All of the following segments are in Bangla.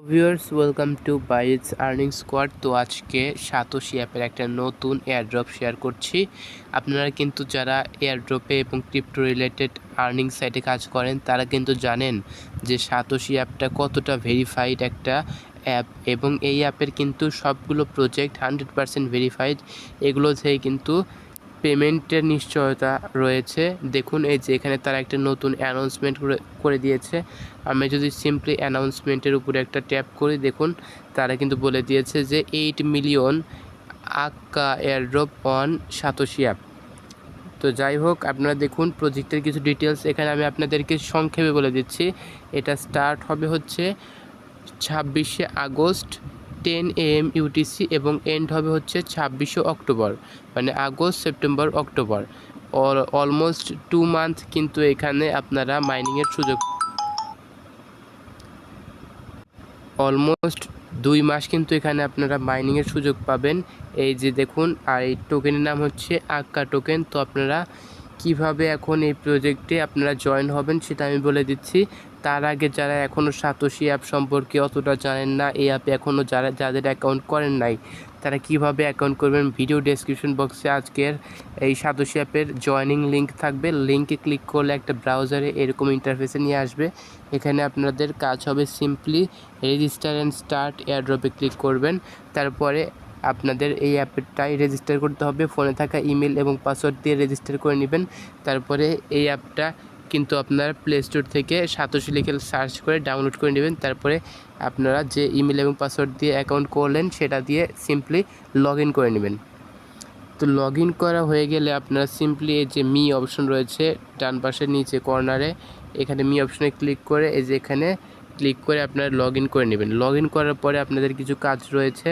Viewers welcome to bytes earning squad. তো আজকে সাতোশি অ্যাপের একটা নতুন এয়ারড্রপ শেয়ার করছি। আপনারা কিন্তু যারা এয়ারড্রপে এবং ক্রিপ্টো রিলেটেড আর্নিং সাইটে কাজ করেন তারা কিন্তু জানেন যে সাতোশি অ্যাপটা কতটা ভেরিফাইড একটা অ্যাপ, এবং এই অ্যাপের কিন্তু সবগুলো প্রজেক্ট 100% ভেরিফাইড। এগুলো থেকে কিন্তু পেমেন্টের নিশ্চয়তা রয়েছে। দেখুন এই যে এখানে তারা একটা নতুন অ্যানাউন্সমেন্ট করে দিয়েছে। আমি যদি সিম্পলি অ্যানাউন্সমেন্টের উপরে একটা ট্যাপ করি, দেখুন তারা কিন্তু বলে দিয়েছে যে 8 million Hakka airdrop on satoshi app. তো যাই হোক, আপনারা দেখুন প্রজেক্টের কিছু ডিটেলস এখানে আমি আপনাদেরকে সংক্ষেপে বলে দিচ্ছি। এটা স্টার্ট হবে হচ্ছে 26শে আগস্ট 10 AM UTC এবং এন্ড হবে হচ্ছে 26শে অক্টোবর, মানে August September October. Almost 2 month কিন্তু এখানে আপনারা মাইনিংয়ের সুযোগ, অলমোস্ট 2 মাস কিন্তু এখানে আপনারা মাইনিংয়ের সুযোগ পাবেন। এই যে দেখুন, আর এই টোকেনের নাম হচ্ছে আক্কা টোকেন। তো আপনারা কিভাবে এখন এই প্রজেক্টে আপনারা জয়েন হবেন সেটা আমি বলে দিচ্ছি। তার আগে যারা এখনও সাতোশি অ্যাপ সম্পর্কে অতটা জানেন না, এই অ্যাপে এখনও যাদের অ্যাকাউন্ট করেন নাই তারা কিভাবে অ্যাকাউন্ট করবেন, ভিডিও ডেসক্রিপশন বক্সে আজকের এই সাতোশি অ্যাপের জয়েনিং লিঙ্ক থাকবে। লিঙ্কে ক্লিক করলে একটা ব্রাউজারে এরকম ইন্টারফেসে নিয়ে আসবে। এখানে আপনাদের কাজ হবে সিম্পলি রেজিস্টার অ্যান্ড স্টার্ট এয়ারড্রপে ক্লিক করবেন। তারপরে আপনাদের এই অ্যাপটাই রেজিস্টার করতে হবে। ফোনে থাকা ইমেল এবং পাসওয়ার্ড দিয়ে রেজিস্টার করে নেবেন। তারপরে এই অ্যাপটা কিন্তু আপনারা প্লে স্টোর থেকে সাতোশি লিখে সার্চ করে ডাউনলোড করে নেবেন। তারপরে আপনারা যে ইমেল এবং পাসওয়ার্ড দিয়ে অ্যাকাউন্ট করলেন সেটা দিয়ে সিম্পলি লগ ইন করে নেবেন। তো লগ ইন করা হয়ে গেলে আপনারা সিম্পলি এই যে মি অপশন রয়েছে ডান পাশের নিচে কর্নারে, এখানে মি অপশনে ক্লিক করে এই যে এখানে ক্লিক করে আপনারা লগ ইন করে নেবেন। লগ ইন করার পরে আপনাদের কিছু কাজ রয়েছে,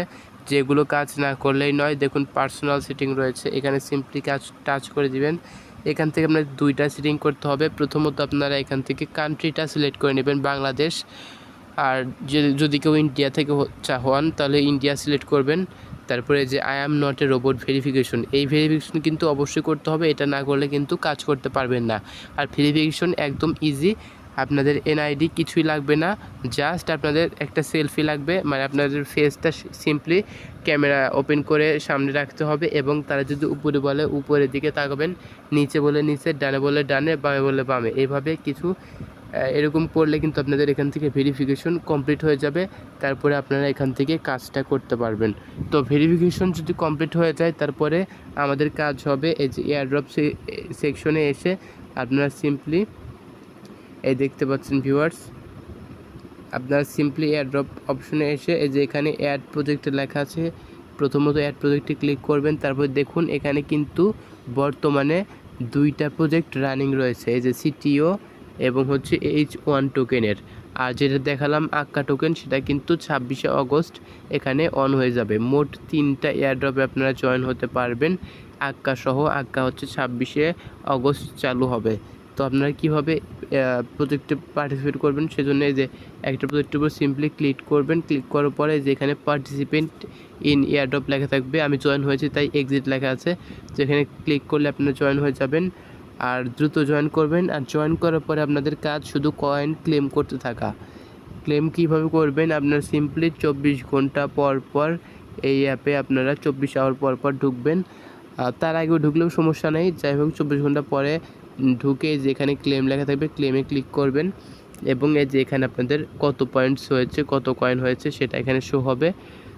যেগুলো কাজ না করলেই নয়। দেখুন পার্সোনাল সেটিং রয়েছে, এখানে সিম্পলি কাজ টাচ করে দিবেন। এখান থেকে আপনার দুইটা সেটিং করতে হবে। প্রথমত আপনারা এখান থেকে কান্ট্রিটা সিলেক্ট করে নেবেন বাংলাদেশ, আর যদি কেউ ইন্ডিয়া থেকে হন তাহলে ইন্ডিয়া সিলেক্ট করবেন। তারপরে যে I am not a robot verification, এই ভেরিফিকেশন কিন্তু অবশ্যই করতে হবে। এটা না করলে কিন্তু কাজ করতে পারবেন না। আর ভেরিফিকেশন একদম ইজি, আপনাদের এনআইডি কিছুই লাগবে না, জাস্ট আপনাদের একটা সেলফি লাগবে। মানে আপনাদের ফেসটা সিম্পলি ক্যামেরা ওপেন করে সামনে রাখতে হবে, এবং তারা যদি উপরে বলে উপরের দিকে তাকাবেন, নিচে বলে নিচে, ডানে বলে ডানে, বামে বলে বামে, এইভাবে কিছু এরকম করলে কিন্তু আপনাদের এখান থেকে ভেরিফিকেশন কমপ্লিট হয়ে যাবে। তারপরে আপনারা এখান থেকে কাজটা করতে পারবেন। তো ভেরিফিকেশন যদি কমপ্লিট হয়ে যায় তারপরে আমাদের কাজ হবে এই যে এয়ারড্রপ সেকশনে এসে আপনারা সিম্পলি এই দেখতে পাচ্ছেন ভিউয়ার্স, আপনারা সিম্পলি এয়ারড্রপ অপশনে এসে এই যে এখানে অ্যাড প্রজেক্টে লেখা আছে, প্রথমত অ্যাড প্রজেক্টে ক্লিক করবেন। তারপর দেখুন এখানে কিন্তু বর্তমানে দুইটা প্রজেক্ট রানিং রয়েছে, এই যে সিটিও এবং হচ্ছে H1 টোকেনের। আর যেটা দেখালাম আক্কা টোকেন, সেটা কিন্তু 26শে অগস্ট এখানে অন হয়ে যাবে। মোট 3টা এয়ারড্রপে আপনারা জয়েন হতে পারবেন আক্কা সহ। আক্কা হচ্ছে 26শে অগস্ট চালু হবে। তো আপনারা কীভাবে প্রজেক্টে পার্টিসিপেট করবেন, সেজন্য এই যে একটা প্রজেক্টের উপর সিম্পলি ক্লিক করবেন। ক্লিক করার পরে যেখানে পার্টিসিপেন্ট ইন এয়ারড্রপ লেখা থাকবে, আমি জয়েন হয়েছি তাই এক্সিট লেখা আছে, যেখানে ক্লিক করলে আপনারা জয়েন হয়ে যাবেন। আর দ্রুত জয়েন করবেন। আর জয়েন করার পরে আপনাদের কাজ শুধু কয়েন ক্লেম করতে থাকা। ক্লেম কীভাবে করবেন, আপনারা সিম্পলি 24 ঘন্টা পর পর এই অ্যাপে আপনারা 24 আওয়ার পর পর ঢুকবেন। তার আগেও ঢুকলেও সমস্যা নেই, যাই হোক 24 ঘন্টা পরে ঢুকে যেখানে ক্লেম লেখা থাকবে ক্লেমে ক্লিক করবেন, এবং এই যে এখানে আপনাদের কত পয়েন্টস হয়েছে, কত কয়েন হয়েছে সেটা এখানে শো হবে।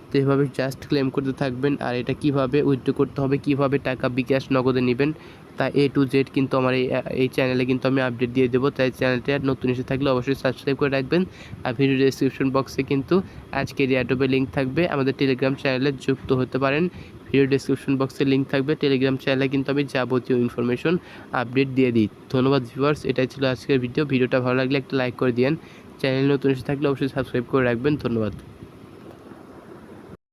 তো এভাবে জাস্ট ক্লেম করতে থাকবেন। আর এটা কিভাবে উইথড্র করতে হবে, কিভাবে টাকা বিকাশ নগদে নেবেন, তা A to Z কিন্তু আমার এই চ্যানেলে কিন্তু আমি আপডেট দিয়ে দেবো। তাই চ্যানেলটা নতুন এসে থাকলে অবশ্যই সাবস্ক্রাইব করে রাখবেন। আর ভিডিও ডেসক্রিপশন বক্সে কিন্তু আজকের এয়ারড্রপের লিঙ্ক থাকবে, আমাদের টেলিগ্রাম চ্যানেলে যুক্ত হতে পারেন। ভিডিও ডেসক্রিপশন বক্সে লিঙ্ক থাকবে, টেলিগ্রাম চ্যানেলে কিন্তু আমি যাবতীয় ইনফরমেশন আপডেট দিয়ে দিই। ধন্যবাদ ভিউয়ার্স, এটাই ছিল আজকের ভিডিওটা ভালো লাগলে একটা লাইক করে দিন। চ্যানেল নতুন এসে থাকলে অবশ্যই সাবস্ক্রাইব করে রাখবেন। ধন্যবাদ।